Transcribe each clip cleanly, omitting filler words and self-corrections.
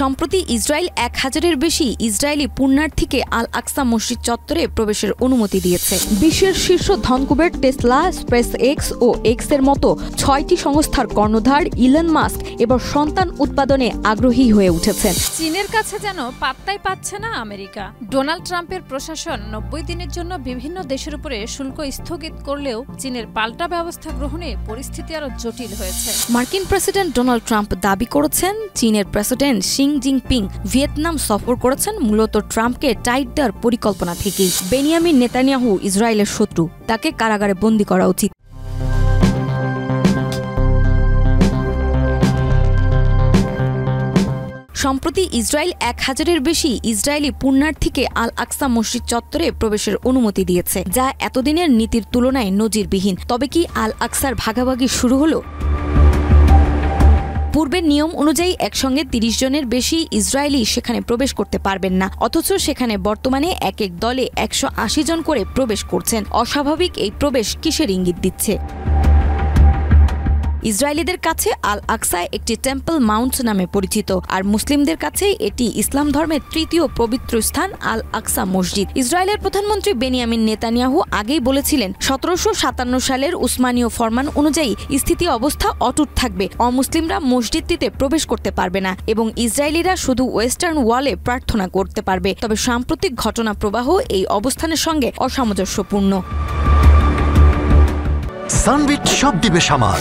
সম্প্রতি ইসরায়েল 1000-এর বেশি ইসরায়েলি পুণ্যার্থীকে আল আকসা মসজিদ চত্বরে প্রবেশের অনুমতি দিয়েছে। বিশ্বের শীর্ষ ধনকুবের টেসলা, স্পেস এক্স ও এক্সের মতো 6টি সংস্থার কর্ণধার ইলন মাস্ক এবার সন্তান উৎপাদনে আগ্রহী হয়ে উঠেছেন। চীনের কাছে যেন পাত্তাই পাচ্ছে না আমেরিকা। ডোনাল্ড ট্রাম্পের প্রশাসন 90 দিনের জন্য বিভিন্ন দেশের উপরে শুল্ক স্থগিত করলেও চীনের পাল্টা ব্যবস্থা গ্রহণে পরিস্থিতি আরো জটিল হয়েছে। মার্কিন প্রেসিডেন্ট ডোনাল্ড ট্রাম্প দাবি করেছেন চীনের প্রেসিডেন্ট শি জিনপিং ভিয়েতনাম সফর করেছেন মূলত ট্রাম্পকে টাইট দেওয়ার পরিকল্পনা থেকেই। বেনিয়ামিন নেতানিয়াহু ইসরায়েলের শত্রু, তাকে কারাগারে বন্দী করা উচিত। সম্প্রতি ইসরায়েল 1000-এর বেশি ইসরায়েলি পুণ্যার্থীকে আল আকসা মসজিদ চত্বরে প্রবেশের অনুমতি দিয়েছে, যা এতদিনের নীতির তুলনায় নজিরবিহীন। তবে কি আল আকসার ভাগাভাগি শুরু হলো? পূর্বের নিয়ম অনুযায়ী একসঙ্গে 30 জনের বেশি ইসরায়েলি সেখানে প্রবেশ করতে পারবেন না, অথচ সেখানে বর্তমানে এক এক দলে 180 জন করে প্রবেশ করছেন। অস্বাভাবিক এই প্রবেশ কিসের ইঙ্গিত দিচ্ছে? ইসরায়েলিদের কাছে আল আকসা একটি টেম্পল মাউন্ট নামে পরিচিত, আর মুসলিমদের কাছে এটি ইসলাম ধর্মের তৃতীয় পবিত্র স্থান আল আকসা মসজিদ। ইসরায়েলের প্রধানমন্ত্রী বেনিয়ামিন নেতানিয়াহু আগেই বলেছিলেন 1757 সালের উসমানীয় ফরমান অনুযায়ী স্থিতি অবস্থা অটুট থাকবে, অমুসলিমরা মসজিদটিতে প্রবেশ করতে পারবে না এবং ইসরায়েলিরা শুধু ওয়েস্টার্ন ওয়ালে প্রার্থনা করতে পারবে। তবে সাম্প্রতিক ঘটনা প্রবাহ এই অবস্থানের সঙ্গে অসামঞ্জস্যপূর্ণ। সানবিট সব দিবে সামাল।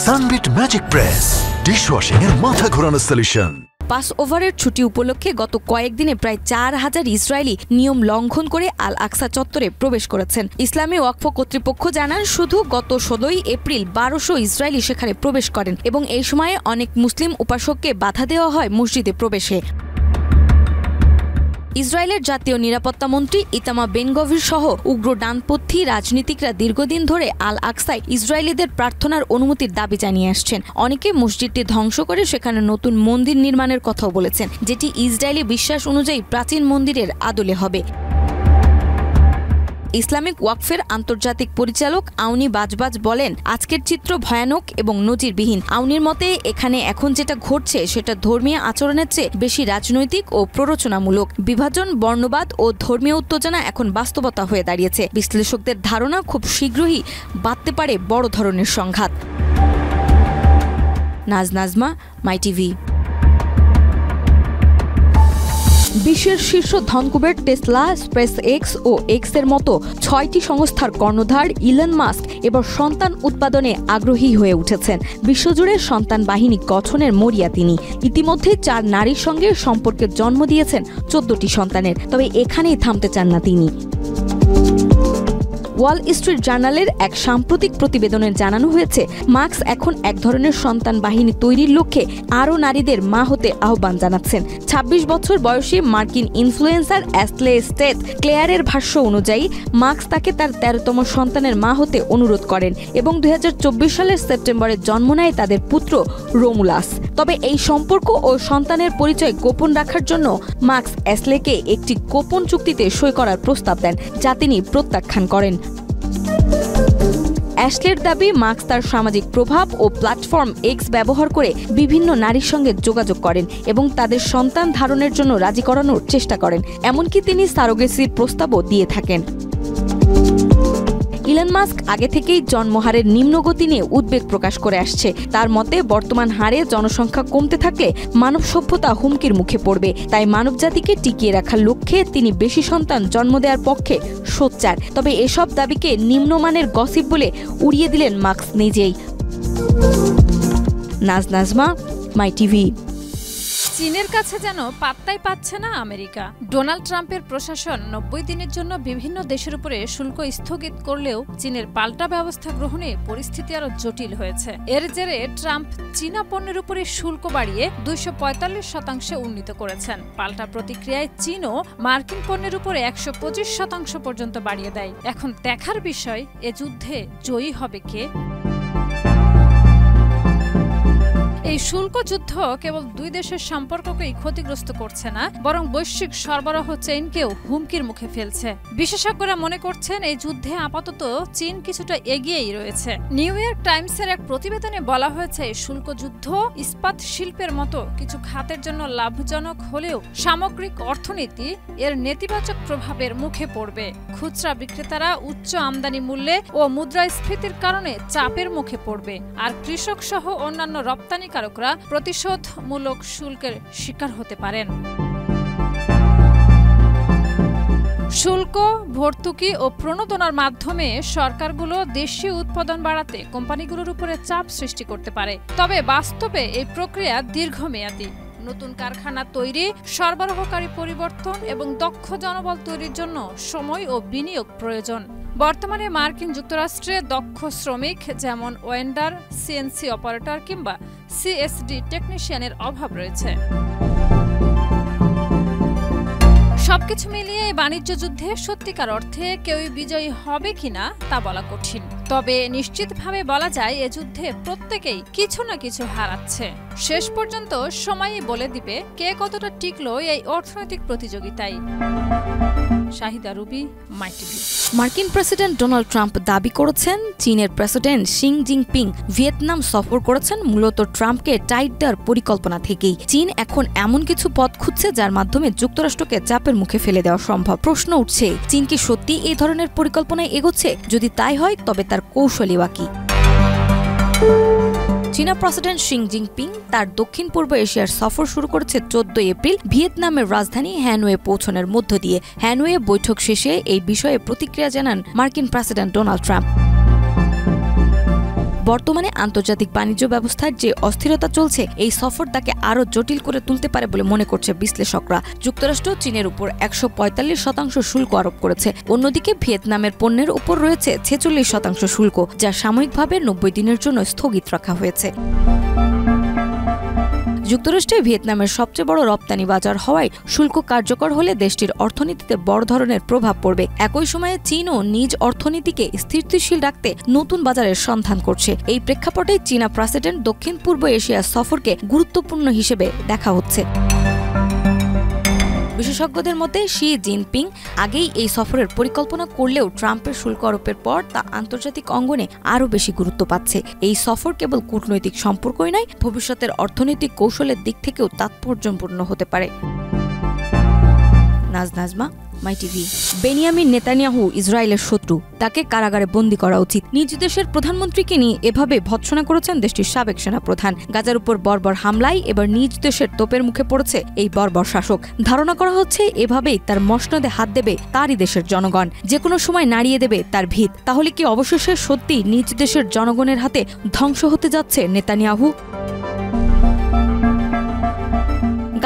সানবিট ম্যাজিক প্রেস ডিশওয়াশিং এর মাথা ঘোরানো সলিউশন। পাস ওভারের ছুটি উপলক্ষে গত কয়েকদিনে প্রায় 4000 ইসরায়েলি নিয়ম লঙ্ঘন করে আল আকসা চত্বরে প্রবেশ করেছেন। ইসলামী ওয়াকফ কর্তৃপক্ষ জানান শুধু গত 16 এপ্রিল 1200 ইসরায়েলি সেখানে প্রবেশ করেন এবং এই সময়ে অনেক মুসলিম উপাসককে বাধা দেওয়া হয় মসজিদে প্রবেশে। ইসরায়েলের জাতীয় নিরাপত্তা মন্ত্রী ইতামা বেন-গভির সহ উগ্র ডানপন্থী রাজনীতিকরা দীর্ঘদিন ধরে আল আকসায় ইসরায়েলিদের প্রার্থনার অনুমতির দাবি জানিয়ে আসছেন। অনেকে মসজিদটি ধ্বংস করে সেখানে নতুন মন্দির নির্মাণের কথাও বলেছেন, যেটি ইসরায়েলি বিশ্বাস অনুযায়ী প্রাচীন মন্দিরের আদলে হবে। ইসলামিক ওয়াকফের আন্তর্জাতিক পরিচালক আউনি বাজবাজ বলেন, আজকের চিত্র ভয়ানক এবং নজিরবিহীন। আউনির মতে এখানে এখন যেটা ঘটছে সেটা ধর্মীয় আচরণের চেয়ে বেশি রাজনৈতিক ও প্ররোচনামূলক। বিভাজন, বর্ণবাদ ও ধর্মীয় উত্তেজনা এখন বাস্তবতা হয়ে দাঁড়িয়েছে। বিশ্লেষকদের ধারণা খুব শীঘ্রই বাড়তে পারে বড় ধরনের সংঘাত। নাজমা, মাই টিভি। বিশ্বের শীর্ষ ধনকুবের টেসলা, স্পেস এক্স ও এক্সের মতো 6টি সংস্থার কর্ণধার ইলন মাস্ক এবার সন্তান উৎপাদনে আগ্রহী হয়ে উঠেছেন। বিশ্বজুড়ে সন্তান বাহিনী গঠনের মরিয়া তিনি। ইতিমধ্যে 4 নারীর সঙ্গে সম্পর্কের জন্ম দিয়েছেন 14টি সন্তানের। তবে এখানেই থামতে চান না তিনি। ওয়াল স্ট্রিট জার্নালের এক সাম্প্রতিক প্রতিবেদনে জানানো হয়েছে, মাস্ক এখন এক ধরনের সন্তান বাহিনী তৈরির লক্ষ্যে আরও নারীদের মা হতে আহ্বান জানাচ্ছেন। 26 বছর বয়সী মার্কিন ইনফ্লুয়েন্সার অ্যাশলে স্টেথ ক্লেয়ারের ভাষ্য অনুযায়ী মাস্ক তাকে তার 13তম সন্তানের মা হতে অনুরোধ করেন এবং 2024 সালের সেপ্টেম্বরে জন্ম নেয় তাদের পুত্র রোমুলাস। তবে এই সম্পর্ক ও সন্তানের পরিচয় গোপন রাখার জন্য মাস্ক অ্যাশলেকে একটি গোপন চুক্তিতে সই করার প্রস্তাব দেন, যা তিনি প্রত্যাখ্যান করেন। অ্যাশলের দাবি, মাস্ক তার সামাজিক প্রভাব ও প্ল্যাটফর্ম এক্স ব্যবহার করে বিভিন্ন নারীর সঙ্গে যোগাযোগ করেন এবং তাদের সন্তান ধারণের জন্য রাজি করানোর চেষ্টা করেন। এমনকি তিনি সারোগেসির প্রস্তাবও দিয়ে থাকেন। ইলন মাস্ক আগে থেকেই জন্মহারের নিম্নগতি নিয়ে উদ্বেগ প্রকাশ করে আসছে। তার মতে বর্তমান হারে জনসংখ্যা কমতে থাকলে মানব সভ্যতা হুমকির মুখে পড়বে। তাই মানবজাতিকে টিকিয়ে রাখার লক্ষ্যে তিনি বেশি সন্তান জন্ম দেওয়ার পক্ষে সোচ্চার। তবে এসব দাবিকে নিম্নমানের গসিপ বলে উড়িয়ে দিলেন মাস্ক নিজেই। নাজমা, মাই টিভি। চীনের কাছে যেন পাত্তাই পাচ্ছে না আমেরিকা। ডোনাল্ড ট্রাম্পের প্রশাসন 90 দিনের জন্য বিভিন্ন দেশের উপরে শুল্ক স্থগিত করলেও চীনের পাল্টা ব্যবস্থা গ্রহণে পরিস্থিতি আরো জটিল হয়েছে। এর জেরে ট্রাম্প চীনা পণ্যের উপরে শুল্ক বাড়িয়ে 245% উন্নীত করেছেন। পাল্টা প্রতিক্রিয়ায় চীনও মার্কিন পণ্যের উপরে 125% পর্যন্ত বাড়িয়ে দেয়। এখন দেখার বিষয়, এ যুদ্ধে জয়ী হবে কে। এই শুল্ক যুদ্ধ কেবল দুই দেশের সম্পর্ককেই ক্ষতিগ্রস্ত করছে না, বরং বৈশ্বিক সরবরাহ চেইনকেও হুমকির মুখে ফেলছে। বিশেষজ্ঞরা মনে করছেন এই যুদ্ধে আপাতত চীন কিছুটা এগিয়েই রয়েছে। নিউ ইয়র্ক টাইমসের এক প্রতিবেদনে বলা হয়েছে, এই শুল্ক যুদ্ধ ইস্পাত শিল্পের মতো কিছু খাতের জন্য লাভজনক হলেও সামগ্রিক অর্থনীতি এর নেতিবাচক প্রভাবের মুখে পড়বে। খুচরা বিক্রেতারা উচ্চ আমদানি মূল্যে ও মুদ্রাস্ফীতির কারণে চাপের মুখে পড়বে, আর কৃষক সহ অন্যান্য রপ্তানিকারকরা প্রতিশোধমূলক শুল্কের শিকার হতে পারেন। শুল্ক, ভর্তুকি ও প্রণোদনার মাধ্যমে সরকারগুলো দেশীয় উৎপাদন বাড়াতে কোম্পানিগুলোর উপরে চাপ সৃষ্টি করতে পারে। তবে বাস্তবে এই প্রক্রিয়া দীর্ঘমেয়াদী। নতুন কারখানা তৈরি, সরবরাহকারী পরিবর্তন এবং দক্ষ জনবল তৈরির জন্য সময় ও বিনিয়োগ প্রয়োজন। বর্তমানে মার্কিন যুক্তরাষ্ট্রে দক্ষ শ্রমিক যেমন ওয়েন্ডার, সিএনসি অপারেটর কিংবা সিএসডি টেকনিশিয়ানের অভাব রয়েছে। সবকিছু মিলিয়ে এই বাণিজ্য যুদ্ধে সত্যিকার অর্থে কেউই বিজয়ী হবে কিনা তা বলা কঠিন। তবে নিশ্চিতভাবে বলা যায়, এ যুদ্ধে প্রত্যেকেই কিছু না কিছু হারাচ্ছে। শেষ পর্যন্ত সময়ই বলে দিবে কে কতটা টিকলো এই অর্থনৈতিক প্রতিযোগিতায়। শাহিদা রুবি, মাই টিভি। মার্কিন প্রেসিডেন্ট ডোনাল্ড ট্রাম্প দাবি করেছেন, চীনের প্রেসিডেন্ট শি জিনপিং ভিয়েতনাম সফর করেছেন মূলত ট্রাম্পকে টাইট দেওয়ার পরিকল্পনা থেকেই। চীন এখন এমন কিছু পথ খুঁজছে যার মাধ্যমে যুক্তরাষ্ট্রকে চাপের মুখে ফেলে দেওয়া সম্ভব। প্রশ্ন উঠছে, চীন কি সত্যি এই ধরনের পরিকল্পনায় এগোচ্ছে? যদি তাই হয়, তবে তার কৌশলী বা কি? চীনা প্রেসিডেন্ট শি জিনপিং তার দক্ষিণ পূর্ব এশিয়ার সফর শুরু করেছে 14 এপ্রিল ভিয়েতনামের রাজধানী হ্যানয়ে পৌঁছানোর মধ্য দিয়ে। হ্যানয়ে বৈঠক শেষে এই বিষয়ে প্রতিক্রিয়া জানান মার্কিন প্রেসিডেন্ট ডোনাল্ড ট্রাম্প। বর্তমানে আন্তর্জাতিক বাণিজ্য ব্যবস্থার যে অস্থিরতা চলছে, এই সফর তাকে আরও জটিল করে তুলতে পারে বলে মনে করছে বিশ্লেষকরা। যুক্তরাষ্ট্র চীনের উপর 145% শুল্ক আরোপ করেছে। অন্যদিকে ভিয়েতনামের পণ্যের উপর রয়েছে 46% শুল্ক, যা সাময়িকভাবে 90 দিনের জন্য স্থগিত রাখা হয়েছে। যুক্তরাষ্ট্রে ভিয়েতনামের সবচেয়ে বড় রপ্তানি বাজার হওয়ায় শুল্ক কার্যকর হলে দেশটির অর্থনীতিতে বড় ধরনের প্রভাব পড়বে। একই সময়ে চীনও নিজ অর্থনীতিকে স্থিতিশীল রাখতে নতুন বাজারের সন্ধান করছে। এই প্রেক্ষাপটে চীনা প্রেসিডেন্ট দক্ষিণ পূর্ব এশিয়ার সফরকে গুরুত্বপূর্ণ হিসেবে দেখা হচ্ছে। বিশেষজ্ঞদের মতে, শি জিনপিং আগেই এই সফরের পরিকল্পনা করলেও ট্রাম্পের শুল্ক আরোপের পর তা আন্তর্জাতিক অঙ্গনে আরও বেশি গুরুত্ব পাচ্ছে। এই সফর কেবল কূটনৈতিক সম্পর্কই নয়, ভবিষ্যতের অর্থনৈতিক কৌশলের দিক থেকেও তাৎপর্যপূর্ণ হতে পারে। নাজমা, মাই টিভি। বেনিয়ামিন নেতানিয়াহু ইসরায়েলের শত্রু, তাকে কারাগারে বন্দী করা উচিত। নিজ দেশের প্রধানমন্ত্রীকে নিয়ে এভাবে ভৎসনা করেছেন দেশটির সাবেক সেনাপ্রধান। গাজার উপর বর্বর হামলায় এবার নিজ দেশের তোপের মুখে পড়েছে এই বর্বর শাসক। ধারণা করা হচ্ছে এভাবেই তার মসনদে হাত দেবে তারই দেশের জনগণ, যে কোনো সময় নাড়িয়ে দেবে তার ভিত। তাহলে কি অবশেষে সত্যি নিজ দেশের জনগণের হাতে ধ্বংস হতে যাচ্ছে নেতানিয়াহু?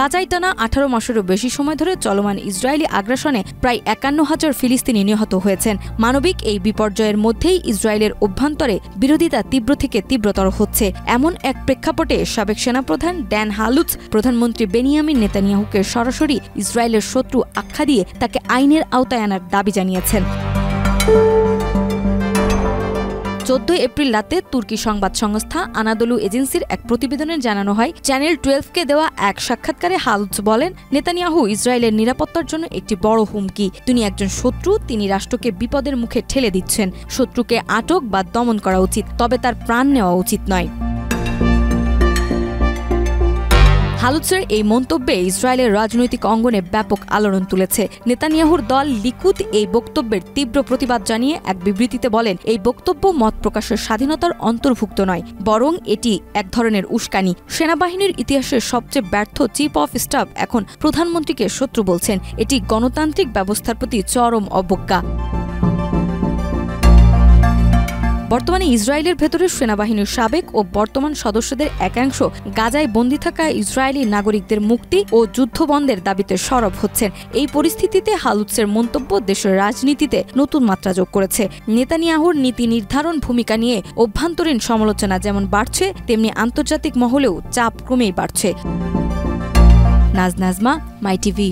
গাজায় টানা 18 মাসেরও বেশি সময় ধরে চলমান ইসরায়েলি আগ্রাসনে প্রায় 51,000 ফিলিস্তিনি নিহত হয়েছেন। মানবিক এই বিপর্যয়ের মধ্যেই ইসরায়েলের অভ্যন্তরে বিরোধিতা তীব্র থেকে তীব্রতর হচ্ছে। এমন এক প্রেক্ষাপটে সাবেক সেনাপ্রধান ড্যান হালুৎজ প্রধানমন্ত্রী বেনিয়ামিন নেতানিয়াহুকে সরাসরি ইসরায়েলের শত্রু আখ্যা দিয়ে তাকে আইনের আওতায় আনার দাবি জানিয়েছেন। 14 এপ্রিল রাতে তুর্কি সংবাদ সংস্থা আনাদলু এজেন্সির এক প্রতিবেদনে জানানো হয়, চ্যানেল 12কে দেওয়া এক সাক্ষাৎকারে হালুৎজ বলেন, নেতানিয়াহু ইসরায়েলের নিরাপত্তার জন্য একটি বড় হুমকি। তিনি একজন শত্রু, তিনি রাষ্ট্রকে বিপদের মুখে ঠেলে দিচ্ছেন। শত্রুকে আটক বা দমন করা উচিত, তবে তার প্রাণ নেওয়া উচিত নয়। হালুৎজের এই মন্তব্যে ইসরায়েলের রাজনৈতিক অঙ্গনে ব্যাপক আলোড়ন তুলেছে। নেতানিয়াহুর দল লিকুদ এই বক্তব্যের তীব্র প্রতিবাদ জানিয়ে এক বিবৃতিতে বলেন, এই বক্তব্য মত প্রকাশের স্বাধীনতার অন্তর্ভুক্ত নয়, বরং এটি এক ধরনের উস্কানি। সেনাবাহিনীর ইতিহাসের সবচেয়ে ব্যর্থ চিফ অফ স্টাফ এখন প্রধানমন্ত্রীকে শত্রু বলছেন। এটি গণতান্ত্রিক ব্যবস্থার প্রতি চরম অবজ্ঞা। বর্তমানে ইসরায়েলের ভেতরে সেনাবাহিনীর সাবেক ও বর্তমান সদস্যদের একাংশ গাজায় বন্দী থাকা ইসরায়েলি নাগরিকদের মুক্তি ও যুদ্ধবন্ধের দাবিতে সরব হচ্ছেন। এই পরিস্থিতিতে হালুৎজের মন্তব্য দেশের রাজনীতিতে নতুন মাত্রা যোগ করেছে। নেতানিয়াহুর নীতি নির্ধারণ ভূমিকা নিয়ে অভ্যন্তরীণ সমালোচনা যেমন বাড়ছে, তেমনি আন্তর্জাতিক মহলেও চাপ ক্রমেই বাড়ছে। নাজমা, মাই টিভি।